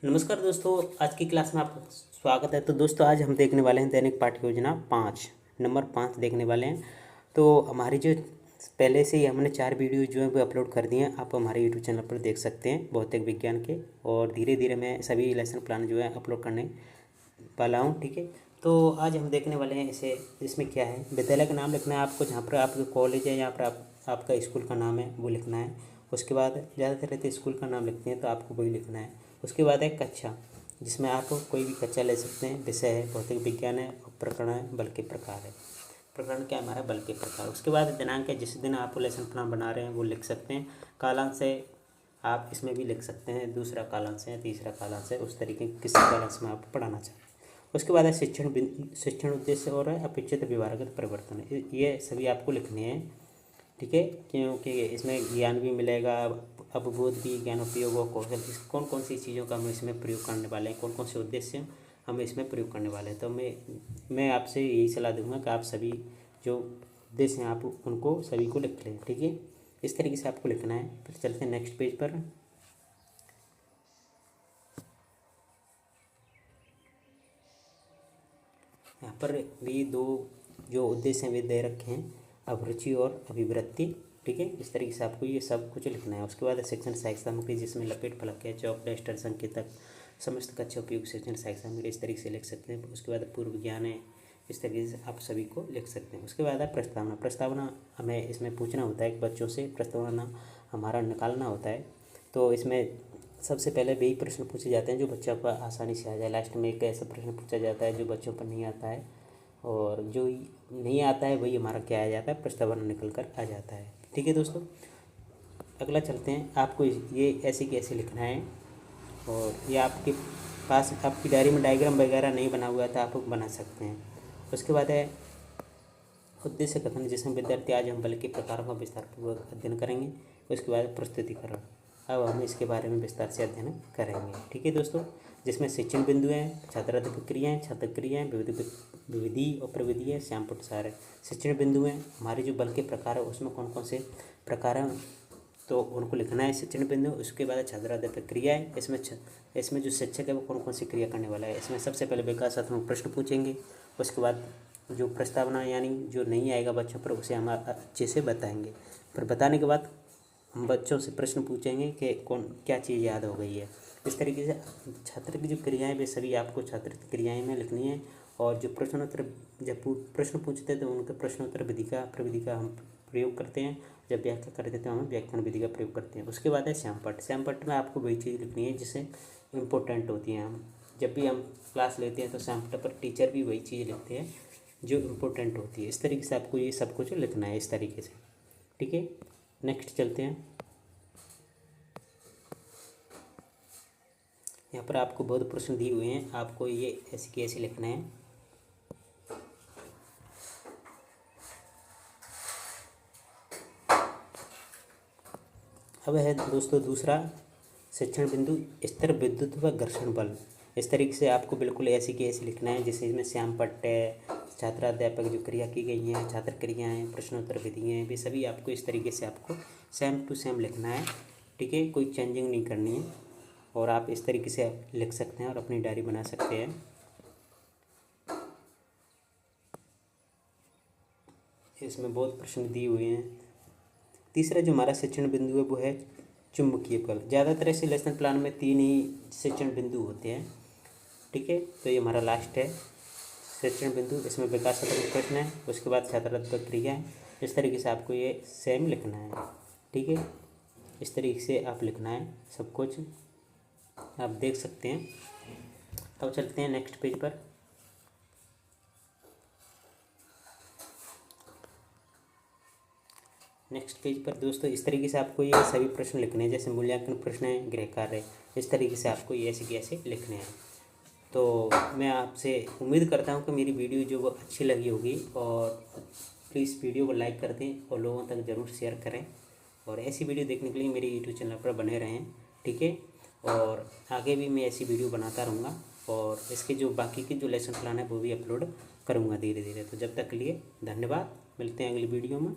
नमस्कार दोस्तों, आज की क्लास में आपका स्वागत है। तो दोस्तों आज हम देखने वाले हैं दैनिक पाठ्य योजना 5 नंबर 5 देखने वाले हैं। तो हमारी जो पहले से ही हमने 4 वीडियो जो है वो अपलोड कर दिए हैं, आप हमारे यूट्यूब चैनल पर देख सकते हैं भौतिक विज्ञान के। और धीरे धीरे मैं सभी लेसन प्लान जो है अपलोड करने वाला हूँ, ठीक है। तो आज हम देखने वाले हैं इसे, इसमें क्या है, विद्यालय का नाम लिखना है आपको, जहाँ पर आपका कॉलेज है, यहाँ पर आपका स्कूल का नाम है वो लिखना है। उसके बाद ज़्यादातर रहते स्कूल का नाम लिखते हैं तो आपको वही लिखना है। उसके बाद है कक्षा, जिसमें आप कोई भी कक्षा ले सकते हैं। विषय है भौतिक विज्ञान है और प्रकरण है बल के प्रकार है। प्रकरण क्या है हमारा, बल के प्रकार। उसके बाद दिनांक है, जिस दिन आप लेसन प्लान बना रहे हैं वो लिख सकते हैं। कालांश है, आप इसमें भी लिख सकते हैं, दूसरा कालांश है, तीसरा कालांश है, उस तरीके किसी कालांश में आप पढ़ाना चाहते हैं। उसके बाद है शिक्षण उद्देश्य और है अपेक्षित व्यवहारगत परिवर्तन, ये सभी आपको लिखने हैं, ठीक है। क्योंकि इसमें ज्ञान भी मिलेगा, अवबोध भी, ज्ञान उपयोग और कौशल, कौन कौन सी चीज़ों का हम इसमें प्रयोग करने वाले हैं, कौन कौन से उद्देश्य हम इसमें प्रयोग करने वाले हैं। तो मैं आपसे यही सलाह दूंगा कि आप सभी जो उद्देश्य हैं आप उनको सभी को लिख लें, ठीक है। इस तरीके से आपको लिखना है। फिर चलते हैं नेक्स्ट पेज पर। यहाँ पर भी दो जो उद्देश्य हैं वे दे रखे हैं, अभिरुचि और अभिवृत्ति, ठीक है। इस तरीके से आपको ये सब कुछ लिखना है। उसके बाद शिक्षण सहायक सामग्री, जिसमें लपेट फलक है, चौक, डस्टर, संकेतक, समस्त कक्षा उपयोग शिक्षण सहायक सामग्री, इस तरीके से लिख सकते हैं। उसके बाद पूर्व ज्ञान है, इस तरीके से आप सभी को लिख सकते हैं। उसके बाद है प्रस्तावना। प्रस्तावना हमें इसमें पूछना होता है कि बच्चों से प्रस्तावना हमारा निकालना होता है। तो इसमें सबसे पहले वही प्रश्न पूछे जाते हैं जो बच्चों पर आसानी से आ जाए। लास्ट में एक ऐसा प्रश्न पूछा जाता है जो बच्चों पर नहीं आता है, और जो नहीं आता है वही हमारा क्या आ जाता है, प्रस्तावना निकल कर आ जाता है, ठीक है दोस्तों। अगला चलते हैं, आपको ये ऐसे कैसे लिखना है। और ये आपके पास आपकी डायरी में डायग्राम वगैरह नहीं बना हुआ था, आप बना सकते हैं। उसके बाद है उद्देश्य कथन, जिसमें विद्यार्थी आज हम बल के प्रकारों का विस्तारपूर्वक अध्ययन करेंगे। उसके बाद प्रस्तुतिकरण, अब हम इसके बारे में विस्तार से अध्ययन करेंगे, ठीक है दोस्तों। जिसमें शिक्षण बिंदु हैं, छात्रार्थ प्रक्रियाएँ, छात्र क्रियाएँ, विधि और प्रविधि है, श्यामपुट सार है। शिक्षण बिंदु हैं हमारे जो बल के प्रकार है उसमें कौन कौन से प्रकार हैं तो उनको लिखना है, शिक्षण बिंदु। उसके बाद छात्रार्थ प्रक्रिया है, इसमें जो शिक्षक है वो कौन कौन सी क्रिया करने वाला है। इसमें सबसे पहले विकासात्मक प्रश्न पूछेंगे। उसके बाद जो प्रस्तावना यानी जो नहीं आएगा बच्चों पर उसे हम अच्छे से बताएंगे। फिर बताने के बाद हम बच्चों से प्रश्न पूछेंगे कि कौन क्या चीज़ याद हो गई है। इस तरीके से छात्र की जो क्रियाएं वे सभी आपको छात्र की क्रियाएं में लिखनी है। और जो प्रश्नोत्तर जब प्रश्न पूछते हैं तो उनके प्रश्नोत्तर विधि का प्रविधि का हम प्रयोग करते हैं। जब व्याख्या करते हैं तो हम व्याख्यान विधि का प्रयोग करते हैं। उसके बाद है श्यामपट्ट। श्यामपट्ट में आपको वही चीज़ लिखनी है जिससे इम्पोर्टेंट होती हैं। हम जब भी हम क्लास लेते हैं तो श्यामपट्ट पर टीचर भी वही चीज़ लिखते हैं जो इम्पोर्टेंट होती है। इस तरीके से आपको ये सब कुछ लिखना है इस तरीके से, ठीक है। नेक्स्ट चलते हैं। यहाँ पर आपको बहुत प्रश्न दिए हुए हैं, आपको ये ऐसे कैसे लिखना है। अब है दोस्तों दूसरा शिक्षण बिंदु, स्तर, विद्युत व घर्षण बल। इस तरीके से आपको बिल्कुल ऐसे की ऐसे लिखना है। जैसे इसमें श्यामपट्ट है, छात्राध्यापक जो क्रिया की गई हैं, छात्र क्रियाएँ, प्रश्नोत्तर विधि हैं, वे सभी आपको इस तरीके से आपको सेम टू सेम लिखना है, ठीक है। कोई चेंजिंग नहीं करनी है। और आप इस तरीके से लिख सकते हैं और अपनी डायरी बना सकते हैं। इसमें बहुत प्रश्न दिए हुए हैं। तीसरा जो हमारा शिक्षण बिंदु है वो है चुंबकीय बल। ज़्यादातर ऐसे लेसन प्लान में 3 ही शिक्षण बिंदु होते हैं, ठीक है। तो ये हमारा लास्ट है शिक्षण बिंदु। इसमें विकासात्मक प्रश्न है, उसके बाद छात्रार्थ प्रक्रिया है। इस तरीके से आपको ये सेम लिखना है, ठीक है। इस तरीके से आप लिखना है, सब कुछ आप देख सकते हैं। अब चलते हैं नेक्स्ट पेज पर। नेक्स्ट पेज पर दोस्तों इस तरीके से आपको ये सभी प्रश्न लिखने हैं। जैसे मूल्यांकन प्रश्न है, गृह कार्य, इस तरीके से आपको ये ऐसे कैसे लिखने हैं। तो मैं आपसे उम्मीद करता हूँ कि मेरी वीडियो जो वो अच्छी लगी होगी, और प्लीज़ वीडियो को लाइक कर दें और लोगों तक ज़रूर शेयर करें। और ऐसी वीडियो देखने के लिए मेरे यूट्यूब चैनल पर बने रहें, ठीक है। और आगे भी मैं ऐसी वीडियो बनाता रहूँगा, और इसके जो बाकी के जो लेसन प्लान है वो भी अपलोड करूँगा धीरे धीरे। तो जब तक के लिए धन्यवाद, मिलते हैं अगली वीडियो में।